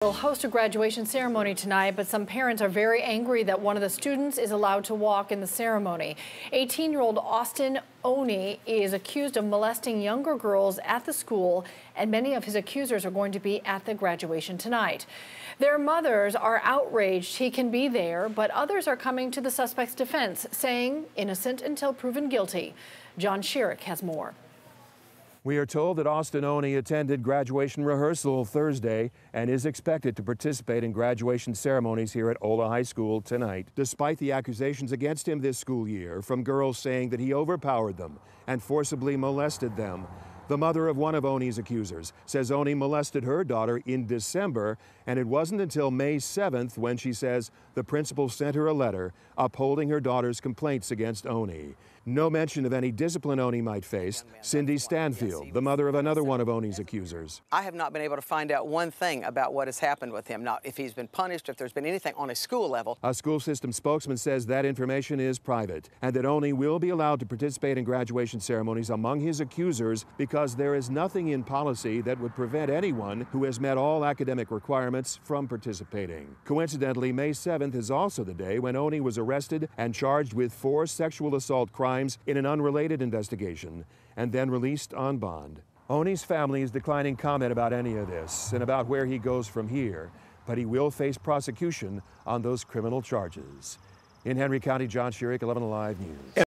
We'll host a graduation ceremony tonight, but some parents are very angry that one of the students is allowed to walk in the ceremony. 18-year-old Austin Oni is accused of molesting younger girls at the school, and many of his accusers are going to be at the graduation tonight. Their mothers are outraged he can be there, but others are coming to the suspect's defense, saying innocent until proven guilty. John Sherrick has more. We are told that Austin Oni attended graduation rehearsal Thursday and is expected to participate in graduation ceremonies here at Ola High School tonight. Despite the accusations against him this school year from girls saying that he overpowered them and forcibly molested them, the mother of one of Oni's accusers says Oni molested her daughter in December, and it wasn't until May 7th when she says the principal sent her a letter upholding her daughter's complaints against Oni. No mention of any discipline Oni might face. Cindy Stanfield, the mother of another one of Oni's accusers. I have not been able to find out one thing about what has happened with him, not if he's been punished, if there's been anything on a school level. A school system spokesman says that information is private and that Oni will be allowed to participate in graduation ceremonies among his accusers because there is nothing in policy that would prevent anyone who has met all academic requirements from participating. Coincidentally, May 7th is also the day when Oni was arrested and charged with 4 sexual assault crimes in an unrelated investigation and then released on bond. Oni's family is declining comment about any of this and about where he goes from here, but he will face prosecution on those criminal charges. In Henry County, John Sherrick, 11 Alive News.